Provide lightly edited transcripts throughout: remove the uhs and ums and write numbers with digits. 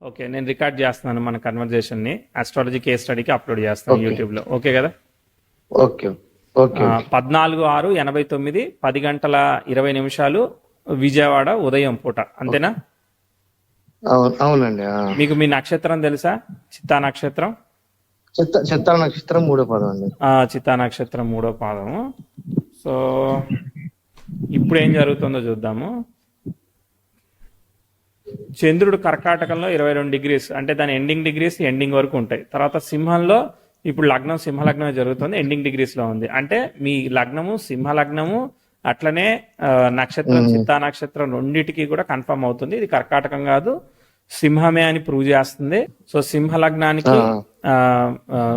Okay, నేను record చేస్తున్నాను మన కన్వర్జేషన్ని. ఆస్ట్రాలజీ కేస్ స్టడీకి అప్లోడ్ చేస్తాను ఓకే యూట్యూబ్లో. ఓకే కదా? ఓకే ఓకే ఓకే 14/6/89 10:20 విజయవాడ ఉదయం పూట, అంతేనా? అవునండి. మీకు మీ నక్షత్రం తెలుసా? చిత్తా నక్షత్రం. చిత్తా నక్షత్రం మూడో పదం అండి. చిత్తా నక్షత్రం 3వ పాదము. సో ఇప్పుడు ఏం జరుగుతుందో చూద్దాము. చంద్రుడు కర్కాటకంలో 22 డిగ్రీస్, అంటే దాని ఎండింగ్ డిగ్రీస్ ఎండింగ్ వరకు ఉంటాయి. తర్వాత సింహంలో ఇప్పుడు లగ్నం సింహలగ్నమే జరుగుతుంది, ఎండింగ్ డిగ్రీస్ లో ఉంది. అంటే మీ లగ్నము సింహలగ్నము, అట్లనే నక్షత్రం చిత్తా నక్షత్రం రెండింటికి కూడా కన్ఫర్మ్ అవుతుంది. ఇది కర్కాటకం కాదు, సింహమే అని ప్రూవ్ చేస్తుంది. సో సింహ లగ్నానికి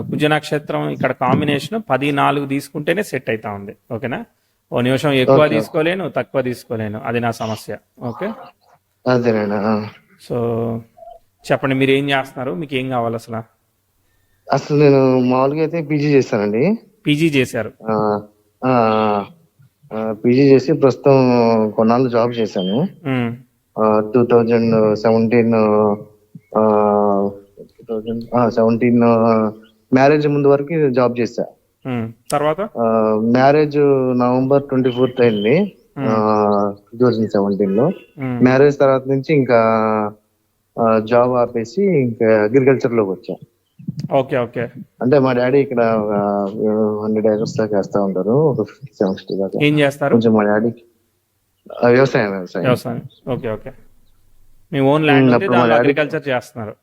కుజ నక్షత్రం ఇక్కడ కాంబినేషన్ 14 తీసుకుంటేనే సెట్ అవుతా ఉంది. ఓకేనా? ఓ నిమిషం ఎక్కువ తీసుకోలేను, తక్కువ తీసుకోలేను, అది నా సమస్య. ఓకే, అదేనండి. సో చెప్పండి, మీరు ఏం చేస్తున్నారు? మీకు ఏం కావాలి అసలు? అసలు నేను మామూలుగా అయితే పీజీ చేస్తానండి. పీజీ చేశారు? పీజీ చేసి ప్రస్తుతం కొన్నాళ్ళు జాబ్ చేశాను. 2017 మ్యారేజ్ ముందు వరకు జాబ్ చేశా. తర్వాత మ్యారేజ్ November 24th అయింది 2017 లో. మ్యారేజ్ తర్వాత నుంచి ఇంకా జాబ్ ఆపేసి ఇంకా అగ్రికల్చర్ లోకి వచ్చా. Okay okay. అంటే మా డాడీ ఇక్కడ 100 acres దాకా వేస్తా ఉంటారు, ఒక 50-60 దాకా. ఏం చేస్తారు? కొంచెం మా డాడీ వ్యవసాయం. Okay okay. మీ ఓన్ ల్యాండ్ ఉంది, దాంట్లో అగ్రికల్చర్ చేస్తున్నారు?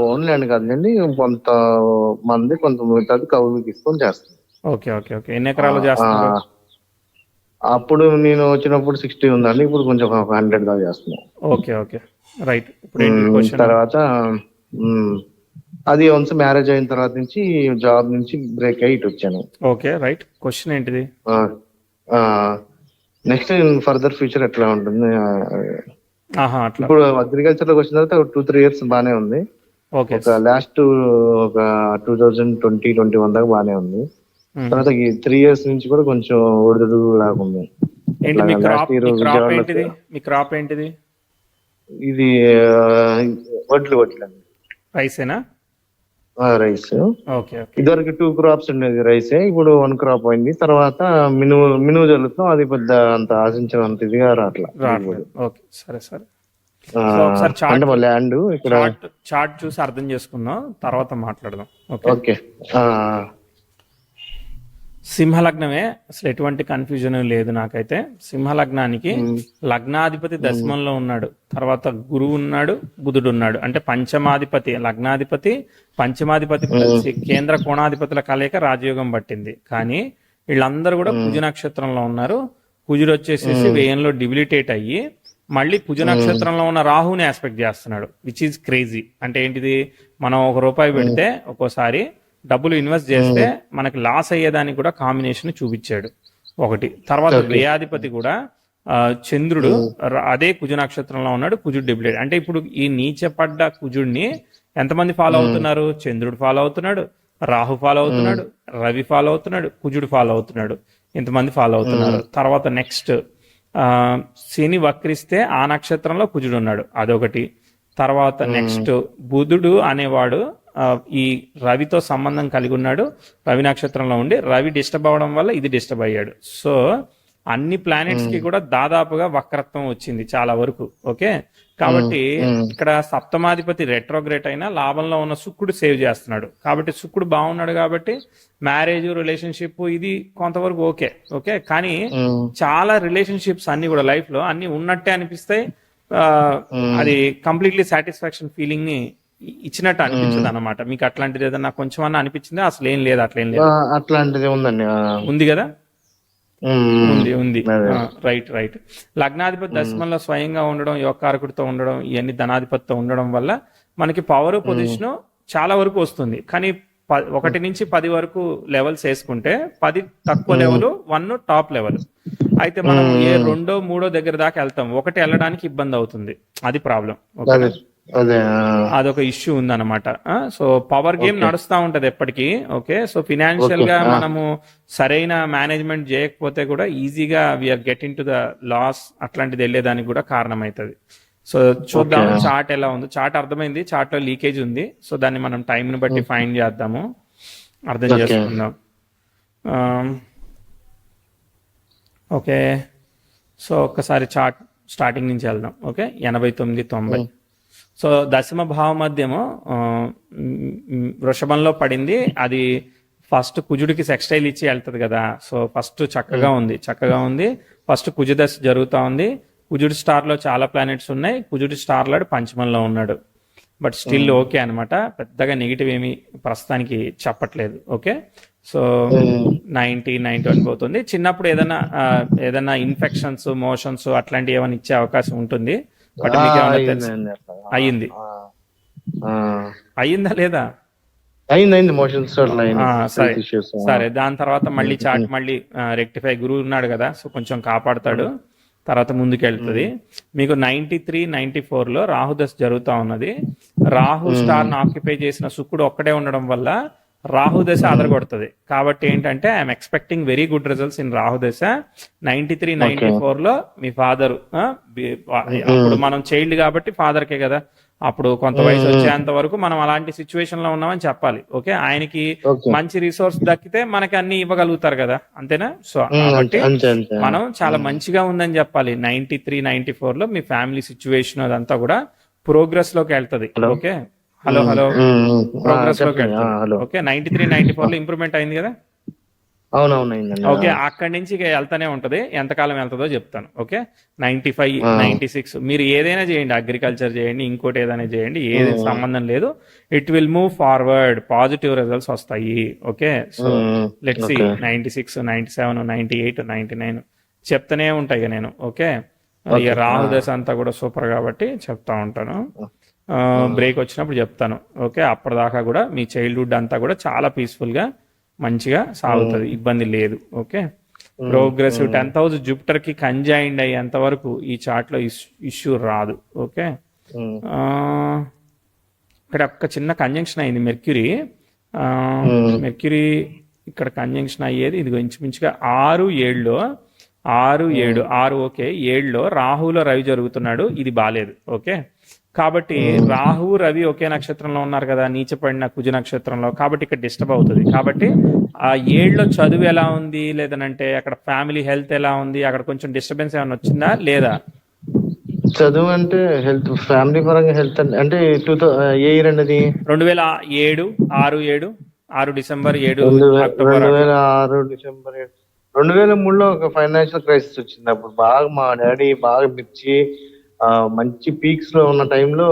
ఓన్ ల్యాండ్ కాదులేండి, కొంత మంది కొంత మిగతాది కౌలుకి తీసుకొని చేస్తాం. Okay okay okay. ఎన్ని ఎకరాలు చేస్తున్నారు? అప్పుడు నేను వచ్చినప్పుడు 60 ఉందండి, ఇప్పుడు కొంచెం 100 దాకా చేస్తున్నాం. Okay okay, right. ఇప్పుడు తర్వాత అది వన్స్ మ్యారేజ్ అయిన తర్వాత నుంచి జాబ్ నుంచి బ్రేక్ అయ్యి ఇటు వచ్చాను. Okay, right. క్వశ్చన్ ఏంటిది? నెక్స్ట్ ఫర్దర్ ఫ్యూచర్ ఎట్లా ఉంటుంది? అట్లా ఇప్పుడు అగ్రికల్చర్ లోకి వచ్చిన తర్వాత 2-3 years బానే ఉంది. ఓకే. లాస్ట్ ఒక 2020-21 దాకా బానే ఉంది. తర్వాత ఈ 3 years నుంచి కూడా కొంచెం ఒడిదుడు లాగుంది. మీ క్రాప్ ఏంటిది? ఇది వడ్లు అండి. రైసేనా? రైస్. ఓకే. ఇదివరకు 2 crops ఉండేది రైసే, ఇప్పుడు 1 crop అయింది. తర్వాత మినుము జల్లుతాం, అది పెద్ద అంత ఆశించినంత ఇదిగా రావట్లేదు. ఓకే, సరే సరే. ఒకసారి ల్యాండ్ ఇక్కడ చార్ట్ చూసి అర్థం చేసుకుందాం, తర్వాత మాట్లాడదాం. ఓకే. సింహలగ్నమే, అసలు ఎటువంటి కన్ఫ్యూజన్ లేదు నాకైతే. సింహలగ్నానికి లగ్నాధిపతి దశమంలో ఉన్నాడు, తర్వాత గురువు ఉన్నాడు, బుధుడు ఉన్నాడు. అంటే పంచమాధిపతి, లగ్నాధిపతి పంచమాధిపతి కేంద్ర కోణాధిపతుల కలయిక రాజయోగం పట్టింది. కానీ వీళ్ళందరూ కూడా కుజ నక్షత్రంలో ఉన్నారు. కుజుడు వచ్చేసేసి వ్యయంలో డిబిలిటేట్ అయ్యి మళ్ళీ కుజ నక్షత్రంలో ఉన్న రాహుని ఆస్పెక్ట్ చేస్తున్నాడు, విచ్ ఈజ్ క్రేజీ. అంటే ఏంటిది? మనం ₹1 పెడితే ఒక్కోసారి డబ్బులు ఇన్వెస్ట్ చేస్తే మనకి లాస్ అయ్యేదానికి కూడా కాంబినేషన్ చూపించాడు ఒకటి. తర్వాత వ్యయాధిపతి కూడా చంద్రుడు అదే కుజ నక్షత్రంలో ఉన్నాడు, కుజుడు డిబిలేట్. అంటే ఇప్పుడు ఈ నీచపడ్డ కుజుడిని ఎంతమంది ఫాలో అవుతున్నారు? చంద్రుడు ఫాలో అవుతున్నాడు, రాహు ఫాలో అవుతున్నాడు, రవి ఫాలో అవుతున్నాడు, కుజుడు ఫాలో అవుతున్నాడు, ఇంతమంది ఫాలో అవుతున్నారు. తర్వాత నెక్స్ట్ శని వక్రిస్తే ఆ నక్షత్రంలో కుజుడు ఉన్నాడు, అదొకటి. తర్వాత నెక్స్ట్ బుధుడు అనేవాడు ఈ రవితో సంబంధం కలిగి ఉన్నాడు, రవి నక్షత్రంలో ఉండి రవి డిస్టర్బ్ అవ్వడం వల్ల ఇది డిస్టర్బ్ అయ్యాడు. సో అన్ని ప్లానెట్స్ కి కూడా దాదాపుగా వక్రత్వం వచ్చింది చాలా వరకు. ఓకే, కాబట్టి ఇక్కడ సప్తమాధిపతి రెట్రోగ్రేట్ అయినా లాభంలో ఉన్న శుక్రుడు సేవ్ చేస్తున్నాడు. కాబట్టి శుక్రుడు బాగున్నాడు కాబట్టి మ్యారేజ్, రిలేషన్షిప్ ఇది కొంతవరకు ఓకే. కానీ చాలా రిలేషన్షిప్స్ అన్ని కూడా లైఫ్ లో అన్ని ఉన్నట్టే అనిపిస్తాయి, అది కంప్లీట్లీ సాటిస్ఫాక్షన్ ఫీలింగ్ ని ఇచ్చినట్టు అనిపించదు అనమాట. మీకు అట్లాంటిది ఏదన్నా కొంచెం అన్న అనిపించింది? అసలు ఏం లేదు, అట్లేం లేదు. అట్లాంటిది ఉందండి. ఉంది కదా? ఉంది. రైట్. లగ్నాధిపతి దశమంలో స్వయంగా ఉండడం, యోగకారకుడితో ఉండడం, ఇవన్నీ ధనాధిపతితో ఉండడం వల్ల మనకి పవర్ పొజిషన్ చాలా వరకు వస్తుంది. కానీ 1 నుంచి 10 వరకు లెవెల్స్ వేసుకుంటే 10 తక్కువ లెవెల్, 1 టాప్ లెవెల్. అయితే మనం ఏ 2, 3 దగ్గర దాకా వెళ్తాం, 1 వెళ్ళడానికి ఇబ్బంది అవుతుంది, అది ప్రాబ్లం. అదొక ఇష్యూ ఉందన్నమాట. సో పవర్ గేమ్ నడుస్తూ ఉంటది ఎప్పటికీ. ఓకే, సో ఫినాన్షియల్ గా మనము సరైన మేనేజ్మెంట్ చేయకపోతే కూడా ఈజీగా we are get into the loss, అట్లాంటిది వెళ్ళేదానికి కూడా కారణం అవుతుంది. సో చూద్దాం చార్ట్ ఎలా ఉంది. చార్ట్ అర్థమైంది, చార్ట్ లో లీకేజ్ ఉంది. సో దాన్ని మనం టైం ని బట్టి ఫైండ్ చేద్దాము, అర్థం చేసుకుందాం. ఓకే, సో ఒక్కసారి చార్ట్ స్టార్టింగ్ నుంచి వెళ్దాం. ఓకే, 89, 90. సో దశమ భావ మధ్యము వృషభంలో పడింది. అది ఫస్ట్ కుజుడికి సెక్స్టైల్ ఇచ్చి వెళ్తుంది కదా. సో ఫస్ట్ చక్కగా ఉంది. ఫస్ట్ కుజు దశ జరుగుతూ ఉంది. కుజుడి స్టార్ లో చాలా ప్లానెట్స్ ఉన్నాయి. కుజుడి స్టార్ లాడు పంచమంలో ఉన్నాడు. బట్ స్టిల్ ఓకే అనమాట, పెద్దగా నెగిటివ్ ఏమి ప్రస్తుతానికి చెప్పట్లేదు. ఓకే, సో 90 పోతుంది. చిన్నప్పుడు ఏదైనా ఇన్ఫెక్షన్స్, మోషన్స్ అట్లాంటివి ఏమైనా ఇచ్చే అవకాశం ఉంటుంది. బట్ మీకు ఏమైనా తెలుసు? అయ్యిందా లేదా? అయింది మోషన్స్. సరే, దాని తర్వాత మళ్ళీ చాట్ మళ్ళీ రెక్టిఫై, గురువు ఉన్నాడు కదా, సో కొంచెం కాపాడుతాడు, తర్వాత ముందుకు వెళ్తుంది. మీకు 93, 94 లో రాహుదశ జరుగుతా ఉన్నది. రాహు స్టార్ ను ఆక్యుపై చేసిన శుక్రుడు ఒక్కడే ఉండడం వల్ల రాహుదశ అదరగొడుతుంది. కాబట్టి ఏంటంటే I'm expecting very good results in రాహుదశ. 93, 94 లో మీ ఫాదర్, అప్పుడు మనం చైల్డ్ కాబట్టి ఫాదర్ కే కదా, అప్పుడు కొంత వయసు వచ్చేంత వరకు మనం అలాంటి సిచ్యువేషన్ లో ఉన్నామని చెప్పాలి. ఓకే, ఆయనకి మంచి రిసోర్స్ దక్కితే మనకి అన్ని ఇవ్వగలుగుతారు కదా, అంతేనా? సో కాబట్టి మనం చాలా మంచిగా ఉందని చెప్పాలి. 93, 94 లో మీ ఫ్యామిలీ సిచ్యువేషన్ అదంతా కూడా ప్రోగ్రెస్ లోకి వెళ్తది. ఓకే, హలో ప్రోగ్రెస్ లోకి వెళ్తుంది. ఓకే, 93, 94 లో ఇంప్రూవ్మెంట్ అయింది కదా. ఓకే, అక్కడి నుంచి ఇక వెళ్తానే ఉంటది. ఎంతకాలం వెళ్తుందో చెప్తాను. ఓకే, 95, 96 మీరు ఏదైనా చేయండి, అగ్రికల్చర్ చేయండి, ఇంకోటి ఏదైనా చేయండి, ఏది సంబంధం లేదు. It will move forward, positive results వస్తాయి. ఓకే, సో లెట్స్ సీ 96, 97, 98, 99 చెప్తానే ఉంటాయి నేను. ఓకే, ఇక రాహు దశ అంతా కూడా సూపర్ కాబట్టి చెప్తా ఉంటాను. బ్రేక్ వచ్చినప్పుడు చెప్తాను. ఓకే, అప్పటిదాకా కూడా మీ చైల్డ్హుడ్ అంతా కూడా చాలా పీస్ఫుల్ గా మంచిగా సాగుతుంది, ఇబ్బంది లేదు. Okay, progressive 10th house Jupiter కి కంజైండ్ అయ్యేంత వరకు ఈ చార్ట్ లో ఇష్యూ రాదు. ఓకే, ఇక్కడ ఒక చిన్న కంజంక్షన్ అయింది. మెర్క్యూరీ ఇక్కడ కంజంక్షన్ అయ్యేది ఇది ఇంచుమించుగా 6, 7లో 6, 7, 6 ఓకే, 7లో రాహులో రవి జరుగుతున్నాడు. ఇది బాలేదు. ఓకే, కాబట్టి రాహు రవి ఒకే నక్షత్రంలో ఉన్నారు కదా, నీచపడిన కుజ నక్షత్రంలో, కాబట్టి ఇక్కడ డిస్టర్బ్ అవుతుంది. కాబట్టి ఆ 7లో చదువు ఎలా ఉంది, లేదనంటే అక్కడ ఫ్యామిలీ హెల్త్ ఎలా ఉంది, అక్కడ కొంచెం డిస్టర్బెన్స్ ఏమైనా వచ్చిందా లేదా? చదువు అంటే హెల్త్, ఫ్యామిలీ పరంగా హెల్త్ అంటే ఏ ఇయర్ అండి అది? 2007, 6 డిసెంబర్ 7 అక్టోబర్ 2006 డిసెంబర్ 2003లో ఒక ఫైనాన్షియల్ క్రైసిస్ వచ్చింది. అప్పుడు బాగా మా డాడీ బాగా మిర్చి మంచి పీక్స్ లో ఉన్న టైంలో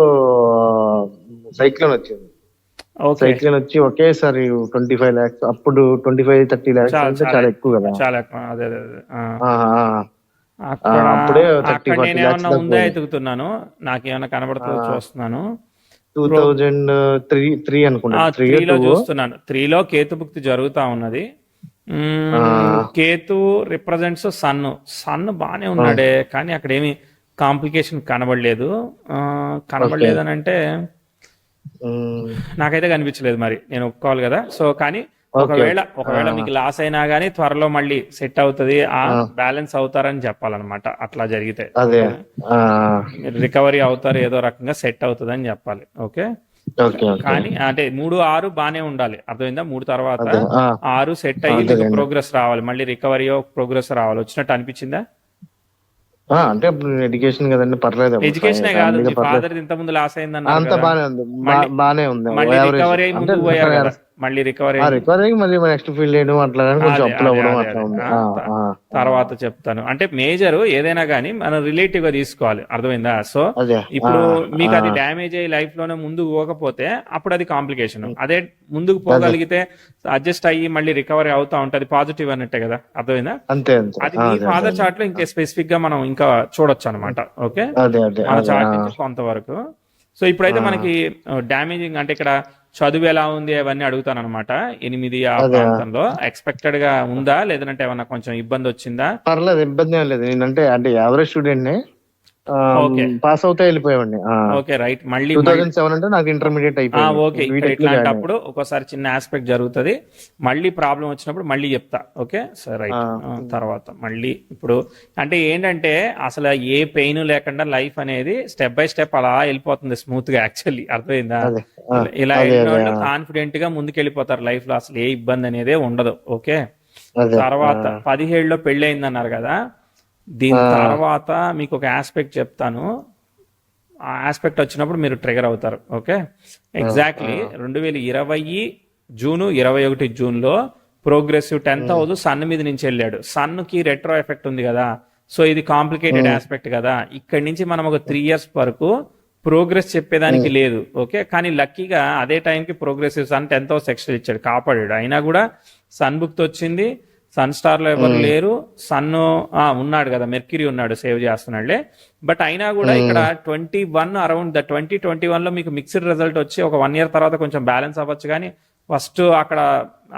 సైక్లోన్ వచ్చింది. సైక్లోన్ వచ్చి ఒకేసారి 25 lakhs, అప్పుడు 25-30 lakhs అంటే చాలా ఎక్కువ కదా. అప్పుడే 30-40 lakhs ఉందా ఎదుగుతున్నాను, నాకేమైనా కనబడుతుందో చూస్తున్నాను. 2003 అనుకుంటా, 3లో చూస్తున్నాను. 3లో కేతుభుక్తి జరుగుతా ఉన్నది. కేతు రిప్రజెంట్స్ సన్ బానే ఉన్నాడే, కానీ అక్కడ ఏమి కాంప్లికేషన్ కనబడలేదు. అని అంటే నాకైతే కనిపించలేదు, మరి నేను ఒప్పుకోవాలి కదా. సో కానీ ఒకవేళ మీకు లాస్ అయినా గానీ త్వరలో మళ్ళీ సెట్ అవుతుంది, బ్యాలెన్స్ అవుతారని చెప్పాలన్నమాట. అట్లా జరిగితే రికవరీ అవుతారు, ఏదో రకంగా సెట్ అవుతుంది అని చెప్పాలి. ఓకే, కానీ అంటే 3, 6 బానే ఉండాలి, అర్థమైందా? 3 తర్వాత 6 సెట్ అయ్యి ప్రోగ్రెస్ రావాలి, మళ్ళీ రికవరీ ప్రోగ్రెస్ రావాలి. వచ్చినట్టు అనిపించిందా? అంటే ఎడ్యుకేషన్ కదండి, పర్లేదు. ఎడ్యుకేషనే కాదు, ఫాదర్ ఇంత ముందు లాస్ అయిందన్న, అంత బానే ఉంది. మళ్ళీ రికవరీ అయ్యి ముందుకు పోయారు కదా, మళ్ళీ రికవరీ మళ్ళీ నెక్స్ట్ ఫీల్డ్ చేయడం అట్లా తర్వాత చెప్తాను. అంటే మేజర్ ఏదైనా కానీ మనం రిలేటివ్ గా తీసుకోవాలి, అర్థమైందా? సో ఇప్పుడు మీకు అది డ్యామేజ్ అయ్యి లైఫ్ లోనే ముందుకు పోకపోతే అప్పుడు అది కాంప్లికేషన్. అదే ముందుకు పోగలిగితే అడ్జస్ట్ అయ్యి మళ్ళీ రికవరీ అవుతా ఉంటది, పాజిటివ్ అన్నట్టే కదా, అర్థమైందా? అది మీ ఫాదర్ చార్ట్ లో ఇంకా స్పెసిఫిక్ గా మనం ఇంకా చూడొచ్చు అనమాట. ఓకే, మన చార్ట్ నుంచి కొంతవరకు. సో ఇప్పుడైతే మనకి డ్యామేజింగ్ అంటే ఇక్కడ చదువు ఎలా ఉంది అవన్నీ అడుగుతాను అనమాట. 8 ఆ ప్రాంతంలో ఎక్స్పెక్టెడ్ గా ఉందా, లేదంటే ఏమన్నా కొంచెం ఇబ్బంది వచ్చిందా? పర్లేదు, ఇబ్బంది ఏం లేదు. నేనంటే యావరేజ్ స్టూడెంట్ నే, ఓకే పాస్ అవుతే వెళ్ళిపోయామండి. Okay right. మళ్ళీ 2007 అంటే నాకు ఇంటర్మీడియట్ అయిపోయింది. ఓకే, ఇక్కడ బీటెక్ లో జాయిన్ అయ్యాను. ఇట్లాంటప్పుడు ఒక్కోసారి చిన్న ఆస్పెక్ట్ జరుగుతుంది. మళ్ళీ ప్రాబ్లం వచ్చినప్పుడు మళ్ళీ చెప్తా. Okay sir right. తర్వాత మళ్ళీ ఇప్పుడు అంటే ఏంటంటే అసలు ఏ పెయిన్ లేకుండా లైఫ్ అనేది స్టెప్ బై స్టెప్ అలా వెళ్ళిపోతుంది స్మూత్ గా. యాక్చువల్లీ అర్థమైందా? అదే ఆ, ఇలా అదే వెళ్ళిన అదే వాళ్ళు కాన్ఫిడెంట్ గా ముందుకు వెళ్ళిపోతారు లైఫ్ లో. అసలు ఏ ఇబ్బంది అనేదే ఉండదు. ఓకే. అదే తర్వాత 17లో పెళ్లి అయిందన్నారు కదా, దీని తర్వాత మీకు ఒక ఆస్పెక్ట్ చెప్తాను. ఆ ఆస్పెక్ట్ వచ్చినప్పుడు మీరు ట్రిగర్ అవుతారు. ఓకే. ఎగ్జాక్ట్లీ 2020 జూను 21 జూన్లో ప్రోగ్రెసివ్ 10th హౌస్ సన్ మీద నుంచి వెళ్ళాడు. సన్ కి రెట్రో ఎఫెక్ట్ ఉంది కదా, సో ఇది కాంప్లికేటెడ్ ఆస్పెక్ట్ కదా. ఇక్కడి నుంచి మనం ఒక 3 years వరకు ప్రోగ్రెస్ చెప్పేదానికి లేదు. ఓకే. కానీ లక్కీగా అదే టైంకి progressive sun 10th house extra ఇచ్చాడు, కాపాడాడు. అయినా కూడా సన్ బుక్ తో వచ్చింది. సన్ స్టార్ లో ఎవరు లేరు. సన్ ఉన్నాడు కదా, మెర్క్యూరీ ఉన్నాడు, సేవ్ చేస్తున్నాడులే. బట్ అయినా కూడా ఇక్కడ 21 అరౌండ్ 2021 లో మీకు మిక్స్డ్ రిజల్ట్ వచ్చి ఒక 1 year తర్వాత కొంచెం బ్యాలెన్స్ అవ్వచ్చు. కానీ ఫస్ట్ అక్కడ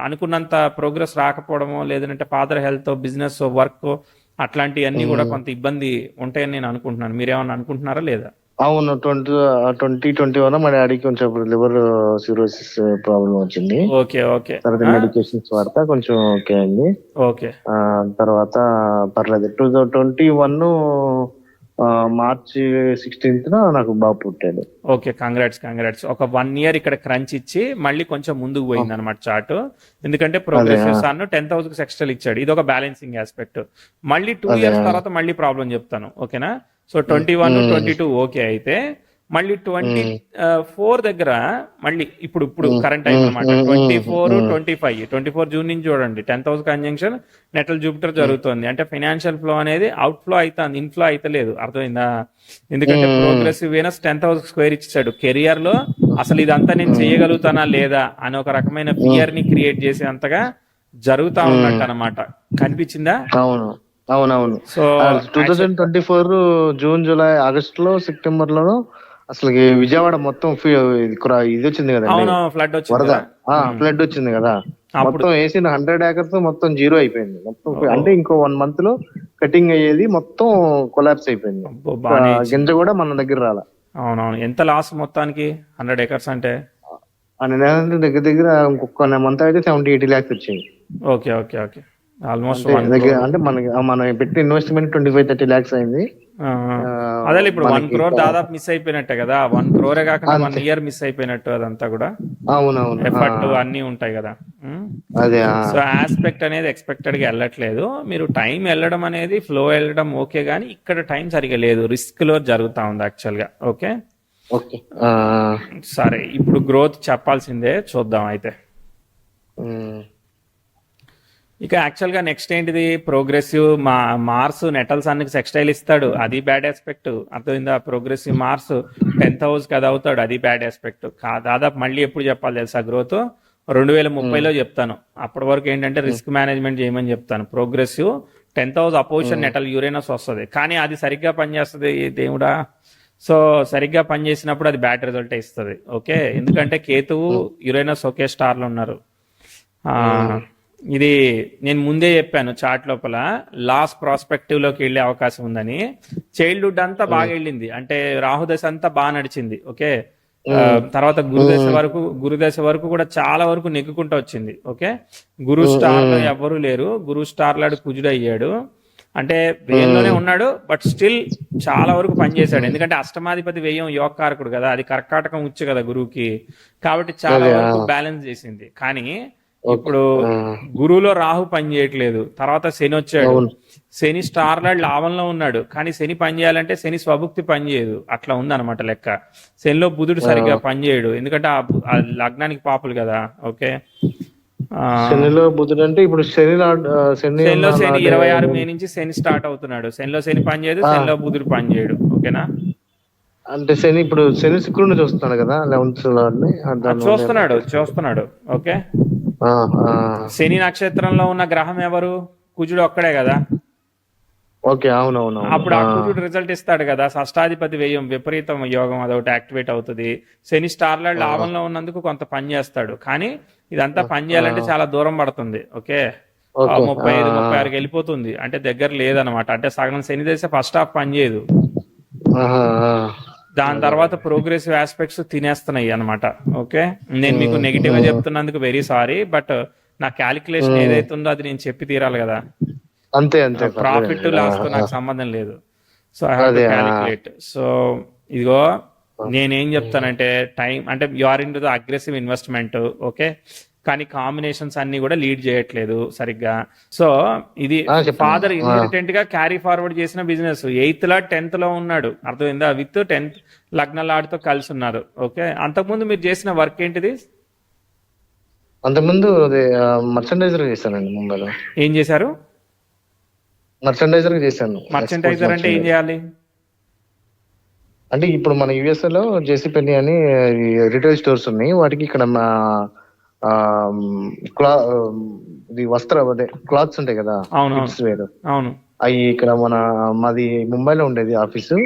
అనుకున్నంత ప్రోగ్రెస్ రాకపోవడమో, లేదంటే ఫాదర్ హెల్త్, బిజినెస్, వర్క్ అట్లాంటివన్నీ కూడా కొంత ఇబ్బంది ఉంటాయని నేను అనుకుంటున్నాను. మీరేమన్నా అనుకుంటున్నారా లేదా? అవును. 2021 మా డాడీకి కొంచెం లివర్ సిరోసిస్ ప్రాబ్లం వచ్చింది. ఓకే ఓకే తర్వాత మెడికేషన్స్ వాడతా కొంచెం ఓకే అయింది. ఓకే తర్వాత పర్లేదు. 2021 మార్చి 16th నాకు బాబు పుట్టాడు. Okay, congrats. ఒక 1 year ఇక్కడ క్రంచ్ ఇచ్చి మళ్ళీ కొంచెం ముందుకు పోయింది అనమాట చార్ట్. ఎందుకంటే ప్రోగ్రెసివ్ సన్ 10th హౌస్ కి ఎక్స్ట్రా ఇచ్చాడు. ఇది ఒక బ్యాలెన్సింగ్ ఆస్పెక్ట్. మళ్ళీ 2 years తర్వాత మళ్ళీ ప్రాబ్లం చెప్తాను. ఓకేనా? సో 21, 22 ఓకే అయితే మళ్ళీ 24 దగ్గర మళ్ళీ ఇప్పుడు కరెంట్ టైం అనమాట. 24, 24 జూన్ నుంచి చూడండి 10th house conjunction natal Jupiter జరుగుతుంది. అంటే ఫైనాన్షియల్ ఫ్లో అనేది అవుట్ ఫ్లో అవుతుంది, ఇన్ఫ్లో అయితే లేదు. అర్థమైందా? ఎందుకంటే progressive Venus 10th house square ఇచ్చాడు. కెరియర్ లో అసలు ఇదంతా నేను చేయగలుగుతానా లేదా అని ఒక రకమైన ఫియర్ ని క్రియేట్ చేసేంతగా జరుగుతా ఉన్నట్టు అనమాట. కనిపించిందా? అవునవును. సో 2024 జూన్, జూలై, ఆగస్ట్ లో, సెప్టెంబర్ లోను అసలు విజయవాడ మొత్తం ఇది వచ్చింది కదా, అవును, ఫ్లడ్ వచ్చింది, వరద ఫ్లడ్ వచ్చింది కదా. మొత్తం వేసిన 100 acres మొత్తం జీరో అయిపోయింది మొత్తం. అంటే ఇంకో 1 month లో కటింగ్ అయ్యేది మొత్తం కొలాప్స్ అయిపోయింది. గింజ కూడా మన దగ్గర రాలా. అవునవును. ఎంత లాస్ మొత్తానికి 100 acres అంటే? దగ్గర దగ్గర ఇంకొక మంత్ అయితే 70-80 lakhs వచ్చింది. Okay okay okay. ఆల్మోస్ట్ అంటే మనం పెట్టిన ఇన్వెస్ట్మెంట్ 25-30 lakhs అయింది. అదే ఇప్పుడు 1 crore దాదాపు మిస్ అయిపోయినట్టే కదా. 1 crore కాకుండా 1 year మిస్ అయిపోయినట్టు అదంతా కూడా. అవునవును. ఎఫర్ట్ అన్ని ఉంటాయి కదా. అదే సో ఆస్పెక్ట్ అనేది ఎక్స్పెక్టెడ్ గా వెళ్ళట్లేదు. మీరు టైం వెళ్ళడం అనేది ఫ్లో వెళ్ళడం ఓకే, గానీ ఇక్కడ టైం సరిగా లేదు, రిస్క్ లో జరుగుతా ఉంది యాక్చువల్ గా. ఓకే సరే, ఇప్పుడు గ్రోత్ చెప్పాల్సిందే, చూద్దాం అయితే. ఇక యాక్చువల్ గా నెక్స్ట్ ఏంటిది? ప్రోగ్రెసివ్ మార్స్ నెటల్ సన్ కి సెక్స్టైల్ ఇస్తాడు, అది బ్యాడ్ ఆస్పెక్ట్. అర్థమైందా? ప్రోగ్రెసివ్ మార్స్ 10th హౌస్ కి అది అవుతాడు, అది బ్యాడ్ ఆస్పెక్ట్. దాదాపు మళ్ళీ ఎప్పుడు చెప్పాలి తెలుసా గ్రోత్? 2030లో చెప్తాను. అప్పటి వరకు ఏంటంటే రిస్క్ మేనేజ్మెంట్ చేయమని చెప్తాను. Progressive 10th house opposition natal Uranus వస్తుంది, కానీ అది సరిగ్గా పనిచేస్తుంది దేవుడా. సో సరిగ్గా పనిచేసినప్పుడు అది బ్యాడ్ రిజల్ట్ ఇస్తుంది. ఓకే, ఎందుకంటే కేతువు యురేనస్ ఒకే స్టార్ లో ఉన్నారు. ఇది నేను ముందే చెప్పాను చార్ట్ లోపల, లాస్ ప్రాస్పెక్టివ్ లోకి వెళ్లే అవకాశం ఉందని. చైల్డ్హుడ్ అంతా బాగా వెళ్ళింది, అంటే రాహుదశ అంతా బాగా నడిచింది. ఓకే, తర్వాత గురుదశ వరకు కూడా చాలా వరకు నెగ్గుకుంటూ వచ్చింది. ఓకే, గురు స్టార్ లో ఎవ్వరూ లేరు. గురు స్టార్ లాడు కుజుడు అయ్యాడు, అంటే వ్యయంలోనే ఉన్నాడు, బట్ స్టిల్ చాలా వరకు పనిచేశాడు. ఎందుకంటే అష్టమాధిపతి వ్యయం యోగకారకుడు కదా, అది కర్కాటకం ఉచ్చు కదా గురువుకి, కాబట్టి చాలా వరకు బ్యాలెన్స్ చేసింది. కానీ ఇప్పుడు గురువులో రాహు పని చేయట్లేదు, తర్వాత శని వచ్చాడు. శని స్టార్ లాడ్ లాభంలో ఉన్నాడు, కానీ శని పని చేయాలంటే శని స్వభుక్తి పని చేయదు, అట్లా ఉందన్నమాట లెక్క. శనిలో బుధుడు సరిగ్గా పని చేయడు, ఎందుకంటే ఆ లగ్నానికి పాపులు కదా. ఓకే, శనిలో బుధుడు అంటే ఇప్పుడు శనిలో శని 26 మే నుంచి శని స్టార్ట్ అవుతున్నాడు. శనిలో శని పని చేయదు, శనిలో బుధుడు పని చేయడు. ఓకేనా? అంటే ఇప్పుడు శని శుక్రుడిని చూస్తున్నాడు కదా 11th చూస్తున్నాడు. ఓకే, శని నక్షత్రంలో ఉన్న గ్రహం ఎవరు? కుజుడు ఒక్కడే కదా. ఓకే, అవునవును. అప్పుడు ఆ కుజుడు రిజల్ట్ ఇస్తాడు కదా. షష్టాధిపతి వ్యయం విపరీతం యోగం అదొకటి యాక్టివేట్ అవుతుంది. శని స్టార్ లాడ్ లాభంలో ఉన్నందుకు కొంత పని చేస్తాడు, కానీ ఇదంతా పని చేయాలంటే చాలా దూరం పడుతుంది. ఓకే, 35-36కి వెళ్ళిపోతుంది, అంటే దగ్గర లేదనమాట. అంటే సగం శని దశ ఫస్ట్ హాఫ్ పని చేయదు. ఆహా, ఆ. దాని తర్వాత ప్రోగ్రెసివ్ ఆస్పెక్ట్స్ తినేస్తున్నాయి అన్నమాట. ఓకే, నేను మీకు నెగిటివ్ గా చెప్తున్నందుకు వెరీ సారీ, బట్ నా క్యాలిక్యులేషన్ ఏదైతే ఉందో అది నేను చెప్పి తీరాలి కదా. అంతే అంతే, ప్రాఫిట్ పర్లేదండి. లాస్ తో నాకు సంబంధం లేదు. సో ఐ హావ్ టు అదే క్యాలిక్యులేట్. సో ఇదిగో నేనేం చెప్తానంటే, టైం అంటే you are into the aggressive investment. Okay, కానీ కాంబినేషన్స్ అన్ని కూడా లీడ్ చేయట్లేదు సరిగ్గా. సో ఇది చెప్పండి. ఫాదర్ ఇన్హెరిటెంట్ గా క్యారీ ఫార్వర్డ్ చేసిన బిజినెస్. 8th లా 10th లో ఉన్నాడు, అర్థమైందా, విత్ 10th లగ్నలాడితో కలిసి ఉన్నారు. ఓకే, అంతకుముందు మీరు చేసిన వర్క్ ఏంటిది? అంతకుముందు అదే మర్చండైజర్ చేశానండి ముంబైలో. ఏం చేశారు? మర్చండైజర్ చేశాను. మర్చెంటైజర్ అంటే ఏం చేయాలి? అంటే ఇప్పుడు మన యుఎస్ఏ లో జేసీ పెన్నీ అని రిటైల్ స్టోర్స్ ఉన్నాయి. వాటికి ఇక్కడ మా ఆ, క్లా ఇది అదే క్లాత్స్ ఉంటాయి కదా, అవును కిడ్స్ వేర్, అవును. అవి ఇక్కడ మాది ముంబైలో ఉండేది ఆఫీసు.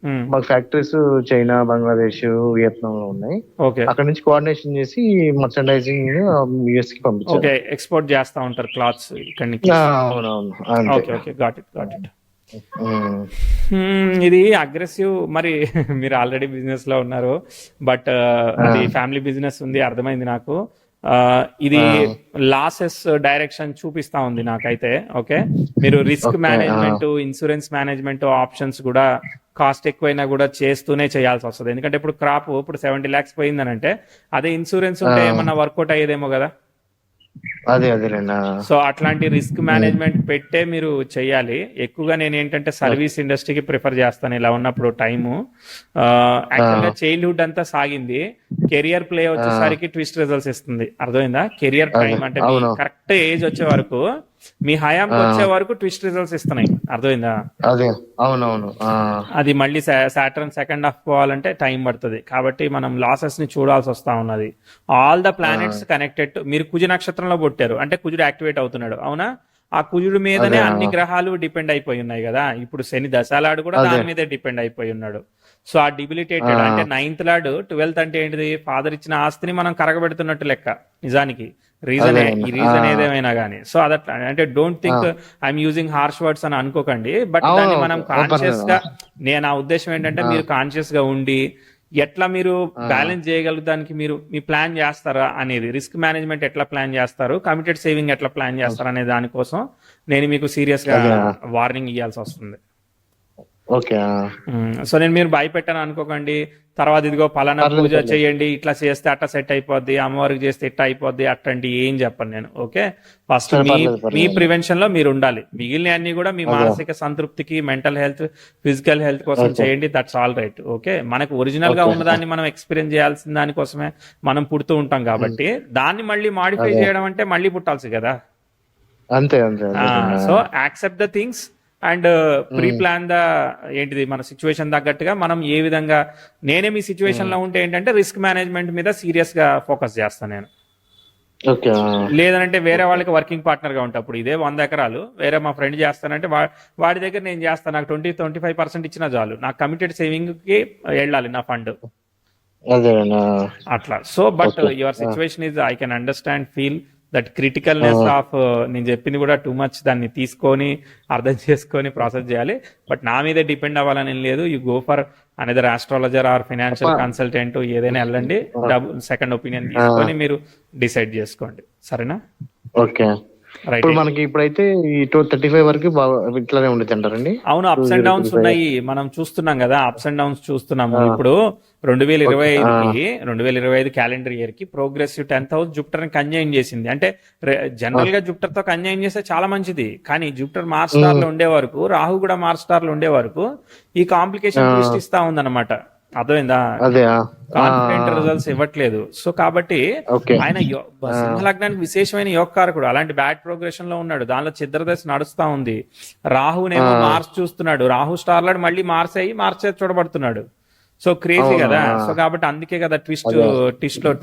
ఉమ్, మాకు ఫ్యాక్టరీస్ చైనా, బంగ్లాదేశ్, వియత్నాం లో ఉన్నాయి. ఓకే అక్కడ నుంచి కోఆర్డినేషన్ చేసి మర్చండైజింగ్ యుఎస్ కి పంపించారు. ఓకే, ఎక్స్పోర్ట్ చేస్తా ఉంటారు క్లాత్స్ ఇక్కడి నుంచి. అవునవును, అంతే. Okay okay, got it got it. Um. ఇది అగ్రెసివ్. మరి మీరు ఆల్రెడీ బిజినెస్ లో ఉన్నారు, బట్ అది ఫ్యామిలీ బిజినెస్ ఉంది, అర్థమైంది నాకు. ఇది లాసెస్ డైరెక్షన్ చూపిస్తా ఉంది నాకైతే. ఓకే, మీరు risk management, insurance management options కూడా కాస్ట్ ఎక్కువైనా కూడా చేస్తూనే చేయాల్సి వస్తుంది. ఎందుకంటే ఇప్పుడు క్రాప్ ఇప్పుడు 70 lakhs పోయిందని అంటే అదే ఇన్సూరెన్స్ ఉంటే ఏమన్నా వర్కౌట్ అయ్యేదేమో కదా. అదేలేండి. సో అట్లాంటి రిస్క్ మేనేజ్మెంట్ పెట్టే మీరు చెయ్యాలి. ఎక్కువగా నేను ఏంటంటే సర్వీస్ ఇండస్ట్రీకి ప్రిఫర్ చేస్తాను ఇలా ఉన్నప్పుడు. టైము యాక్చువల్గా చైల్డ్హుడ్ అంతా సాగింది, కెరియర్ ప్లే వచ్చేసరికి ట్విస్ట్ రిజల్ట్స్ ఇస్తుంది, అర్థమైందా. కెరియర్ టైం అంటే మీ కరెక్ట్ ఏజ్ వచ్చే వరకు, మీ హయాంకి వచ్చే వరకు ట్విస్ట్ రిజల్ట్స్ ఇస్తున్నాయి, అర్థమైందా. అదే, అవునవును. అది మళ్ళీ సాటర్న్ సెకండ్ హాఫ్ పోవాలంటే టైం పడుతుంది. కాబట్టి మనం లాసెస్ ని చూడాల్సి వస్తా ఉన్నది. All the planets connected. మీరు కుజ నక్షత్రంలో పుట్టారు అంటే కుజుడు యాక్టివేట్ అవుతున్నాడు, అవునా. ఆ కుజుడు మీదనే అన్ని గ్రహాలు డిపెండ్ అయిపోయి ఉన్నాయి కదా. ఇప్పుడు శని దశాలాడు కూడా దాని మీదే డిపెండ్ అయిపోయి ఉన్నాడు. సో ఆ డిబిలిటేటెడ్ అంటే 9th లార్డ్ 12th అంటే ఏంటిది, ఫాదర్ ఇచ్చిన ఆస్తిని మనం కరగబెడుతున్నట్టు లెక్క నిజానికి. ఈ రీజన్ ఏదేమైనా కానీ. సో అదట్లా అంటే don't think I'm using harsh words అని అనుకోకండి, బట్ దాన్ని మనం కాన్షియస్ గా, నేను ఆ ఉద్దేశం ఏంటంటే మీరు కాన్షియస్ గా ఉండి ఎట్లా మీరు బ్యాలెన్స్ చేయగలుగుతానికి మీరు మీ ప్లాన్ చేస్తారా అనేది, రిస్క్ మేనేజ్మెంట్ ఎట్లా ప్లాన్ చేస్తారు, కమిటెడ్ సేవింగ్ ఎట్లా ప్లాన్ చేస్తారు అనే దానికోసం నేను మీకు సీరియస్ గా వార్నింగ్ ఇవ్వాల్సి వస్తుంది. ఓకే. సో నేను మీరు భయపెట్టాను అనుకోకండి. తర్వాత ఇదిగో పలానా పూజ చేయండి, ఇట్లా చేస్తే అట్లా సెట్ అయిపోద్ది, అమ్మవారికి చేస్తే ఇట్లా అయిపోద్ది, అట్లాంటి ఏం చెప్పను నేను. ఓకే, ఫస్ట్ మీ ప్రివెన్షన్ లో మీరు ఉండాలి. మిగిలిన అన్ని కూడా మీ మానసిక సంతృప్తికి, మెంటల్ హెల్త్, ఫిజికల్ హెల్త్ కోసం చేయండి. That's all right. ఓకే, మనకు ఒరిజినల్ గా ఉన్నదాన్ని మనం ఎక్స్పీరియన్స్ చేయాల్సిన దానికోసమే మనం పుడుతూ ఉంటాం కాబట్టి దాన్ని మళ్ళీ మాడిఫై చేయడం అంటే మళ్ళీ పుట్టాల్సి కదా. అంతే అంతే. So accept the things and pre plan the ఏంటిది మన సిచ్యువేషన్ తగ్గట్టుగా మనం ఏ విధంగా. నేనే మీ సిచ్యువేషన్ లో ఉంటే ఏంటంటే రిస్క్ మేనేజ్మెంట్ మీద సీరియస్ గా ఫోకస్ చేస్తాను నేను. లేదంటే వేరే వాళ్ళకి వర్కింగ్ పార్ట్నర్ గా ఉంటా. ఇప్పుడు ఇదే 100 ఎకరాలు వేరే మా ఫ్రెండ్ చేస్తానంటే వాడి దగ్గర నేను చేస్తాను. నాకు 20-25% ఇచ్చినా చాలు, నాకు కమిటెడ్ సేవింగ్ కి వెళ్ళాలి నా ఫండ్ అట్లా. So but your situation is, I can understand, feel that criticalness of, నేను చెప్పింది కూడా టూ మచ్ దాన్ని తీసుకొని అర్థం చేసుకొని ప్రాసెస్ చేయాలి. బట్ నా మీదే డిపెండ్ అవ్వాలని లేదు. You go for another astrologer or financial consultant, ఏదైనా వెళ్ళండి, సెకండ్ ఒపీనియన్ తీసుకొని మీరు డిసైడ్ చేసుకోండి, సరేనా. ఓకే, ఇప్పుడు మనకి ఇప్పుడైతే ఈ 35 వరకు ఇట్లానే ఉండేది అంటారండి. అవును, అప్స్ అండ్ డౌన్స్ ఉన్నాయి, మనం చూస్తున్నాం కదా, అప్స్ అండ్ డౌన్స్ చూస్తున్నాము. ఇప్పుడు 2025 క్యాలెండర్ ఇయర్ కి ప్రోగ్రెసివ్ 10th హౌస్ జూపిటర్ ని కంజైన్ చేసింది. అంటే జనరల్ గా జూపిటర్ తో కంజైన్ చేస్తే చాలా మంచిది, కానీ జూపిటర్ మార్స్ స్టార్ లో ఉండే వరకు, రాహు కూడా మార్స్ స్టార్ లో ఉండే వరకు ఈ కాంప్లికేషన్ ట్విస్ట్ ఇస్తా ఉందన్నమాట, అర్థమైందా. కాన్ఫిడెంట్ రిజల్ట్స్ ఇవ్వట్లేదు. సో కాబట్టి ఆయన సింహలగ్నానికి విశేషమైన యోగకారకుడు, అలాంటి బ్యాడ్ ప్రోగ్రెషన్ లో ఉన్నాడు, దానిలో చిద్రదశ నడుస్తా ఉంది. రాహునేమో మార్స్ చూస్తున్నాడు, రాహు స్టార్ లాడ్ మళ్ళీ మార్స్ అయ్యి మార్చే చూడబడుతున్నాడు. సో క్రేజీ కదా. సో కాబట్టి అందుకే కదా ట్విస్ట్ లో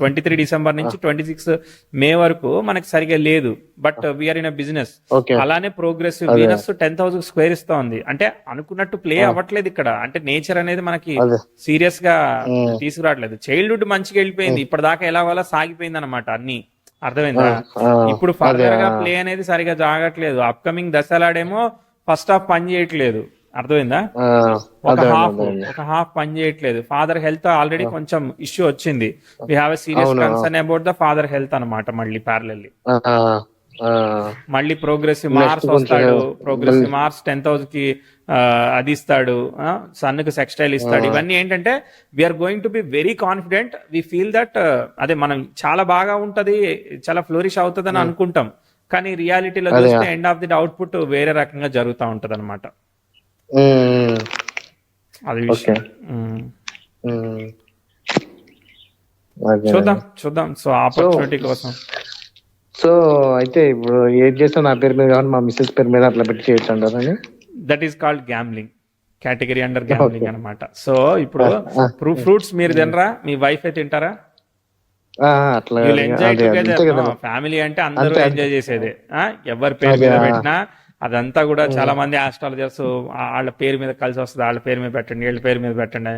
23 డిసెంబర్ నుంచి 26 మే వరకు మనకి సరిగా లేదు. But we're in a business. అలానే progressive Venus 10th house square ఇస్తా ఉంది. అంటే అనుకున్నట్టు ప్లే అవ్వట్లేదు ఇక్కడ. అంటే నేచర్ అనేది మనకి సీరియస్ గా తీసుకురావట్లేదు. చైల్డ్హుడ్ మంచిగా వెళ్ళిపోయింది, ఇప్పటిదాకా ఎలా వల్ల సాగిపోయింది అనమాట అన్ని, అర్థమైందా. ఇప్పుడు ఫర్దర్ గా ప్లే అనేది సరిగా జాగట్లేదు. అప్కమింగ్ దశలాడేమో ఫస్ట్ హాఫ్ పని చేయట్లేదు, అర్థమైందా? ఆ, అదే అండి, అదే అండి. ఒక హాఫ్ పని చేయట్లేదు. ఫాదర్ హెల్త్ ఆల్రెడీ కొంచెం ఇష్యూ వచ్చింది. వి హ్యావ్ ఎ సీరియస్ అవును. Concern about the father health అనమాట. మళ్ళీ ప్యారలల్లీ ఆ, ఆ, మళ్ళీ ప్రోగ్రెసివ్ నెక్స్ట్ మార్స్ కొంచెం వస్తాడు. ప్రోగ్రెసివ్ మార్స్ 10,000 కి అది ఇస్తాడు. సన్కి సెక్స్టైల్ ఇస్తాడు. ఇవన్నీ ఏంటంటే we are going to be very confident. We feel that అదే మనం చాలా బాగా ఉంటది, చాలా ఫ్లోరిష్ అవుతుంది అని అనుకుంటాం. కానీ రియాలిటీలో అదే. చూస్తే ఎండ్ ఆఫ్ ది అవుట్పుట్ వేరే రకంగా జరుగుతూ ఉంటది అనమాట. ఉమ్, అది ఓకే. విషయం. ఉమ్, అదే. చూద్దాం. సో ఆపర్చునిటీ కోసం సో అయితే ఇప్పుడు ఏం చేస్తాం, నా పేరు మీద కావాలి, మా మిస్సెస్ పేరు మీద అట్లా పెట్టి చేయొచ్చు అంటారని. That is called gambling. Category under gambling okay. అనమాట. సో ఇప్పుడు ఫ్రూట్స్ మీరు తినరా, మీ వైఫ్ తింటారా? అట్లా యూల్ ఎంజాయ్ అదే టుగెదర్. అంతే కదా. ఫ్యామిలీ అంటే అందరూ అంతే, ఎంజాయ్ చేసేదే. ఎవరి పేరు అదే. మీద పెట్టినా అదంతా కూడా చాలా మంది ఆస్ట్రాలజర్స్ వాళ్ళ పేరు మీద కలిసి వస్తుంది, వాళ్ళ పేరు మీద పెట్టండి, వీళ్ళ పేరు మీద పెట్టండి.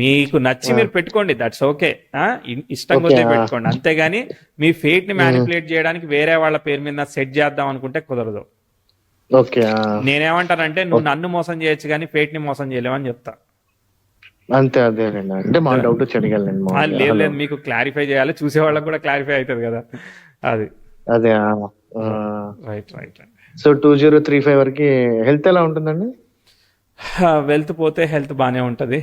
మీకు నచ్చి మీరు పెట్టుకోండి, దట్స్ ఓకే. ఇష్టం కొద్దీ పెట్టుకోండి. అంతేగాని మీ ఫేట్ ని మ్యానిపులేట్ చేయడానికి వేరే వాళ్ళ పేరు మీద సెట్ చేద్దాం అనుకుంటే కుదరదు. ఓకే. నేనేమంటానంటే నువ్వు నన్ను మోసం చేయొచ్చు కానీ ఫేట్ ని మోసం చేయలేవని చెప్తా. అంతే, అదేనండి. అంటే మా డౌట్ వచ్చి అడిగానండి. లేదు, మీకు క్లారిఫై చేయాలి, చూసే వాళ్ళకి కూడా క్లారిఫై అవుతుంది కదా. అది అదే. రైట్. సో 2035 వరకు హెల్త్ ఎలా ఉంటుందండి? వెల్త్ పోతే హెల్త్ బానే ఉంటది.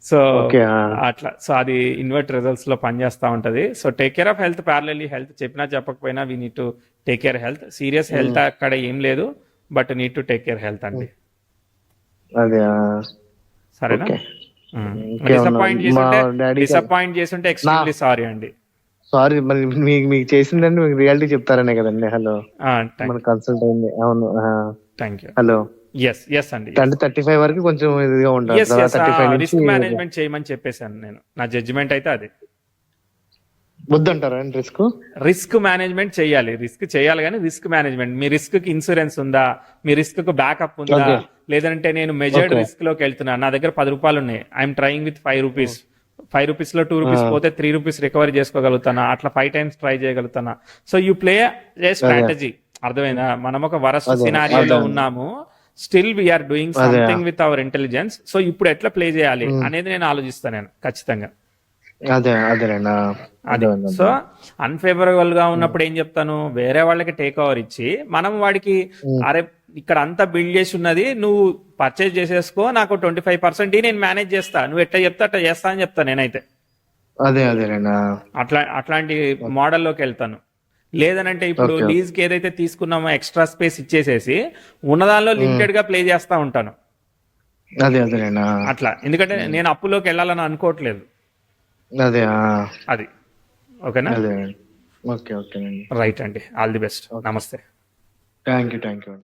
So okay. అట్లా. సో అది ఇన్వర్ట్ రిజల్ట్స్ లో పనిచేస్తా ఉంటది. So take care of health. Parallelly health చెప్పినా చెప్పకపోయినా we need to take care health. Serious health అక్కడ ఏం లేదు, but need to take care health అండి. అదే. సరేనా? ఓకే. డిసప్పాయింట్ చేస్తుంటే ఎక్స్ట్రీమ్లీ సారీ అండి. సారీ, మరి మీకు చేసిందండి, మీకు రియాలిటీ చెప్తారనే కదండి. హలో, మన కన్సల్ట్ అయింది. అవును. Thank you. హలో. ఎస్ అండి. 35 వరకు కొంచెం ఇదిగా ఉండాలి. 35 నుంచి రిస్క్ మేనేజ్మెంట్ చేయమని చెప్పేశాను నేను. నా జడ్జిమెంట్ అయితే అది. వద్దంటారా రిస్క్ మేనేజ్మెంట్ చేయాలి. రిస్క్ చేయాలి కానీ రిస్క్ మేనేజ్మెంట్. మీ రిస్క్ కి ఇన్సూరెన్స్ ఉందా, మీ రిస్క్ కు బ్యాకప్ ఉందా, లేదంటే నేను మెజర్డ్ రిస్క్ లోకి వెళ్తున్నా, నా దగ్గర 10 రూపాయలు ఉన్నాయి, I'm trying with 5 rupees, 5 rupees లో 2 రూపీస్ పోతే 3 రూపీస్ రికవరీ చేసుకోగలుగుతానా, అట్లా 5 times ట్రై చేయగలుగుతానా. So you play a strategy. అర్థమైందా? మనం ఒక వరస్ట్ సినారియోలో ఉన్నాము, still we're doing something with our intelligence. So ఇప్పుడు ఎట్లా ప్లే చేయాలి అనేది నేను ఆలోచిస్తాను నేను ఖచ్చితంగా. అది. సో అన్ఫేవరబుల్ గా ఉన్నప్పుడు ఏం చెప్తాను, వేరే వాళ్ళకి టేక్ ఓవర్ ఇచ్చి మనం వాడికి అరే ఇక్కడ అంతా బిల్డ్ చేసి ఉన్నది, నువ్వు పర్చేజ్ చేసేసుకో, నాకు 25% నేను మేనేజ్ చేస్తా, నువ్వు ఎట్లా చెప్తా అట్లా చేస్తా అని చెప్తా నేనైతే. అట్లాంటి మోడల్లోకి వెళ్తాను. లేదనంటే ఇప్పుడు లీజ్ కి ఏదైతే తీసుకున్నామో ఎక్స్ట్రా స్పేస్ ఇచ్చేసేసి ఉన్నదానిలో లిమిటెడ్ గా ప్లే చేస్తా ఉంటాను. అట్లా. ఎందుకంటే నేను అప్పులోకి వెళ్ళాలని అనుకోవట్లేదు. అది ఓకేనా? ఓకే. రైట్ అండి. All the best. నమస్తే. Thank you.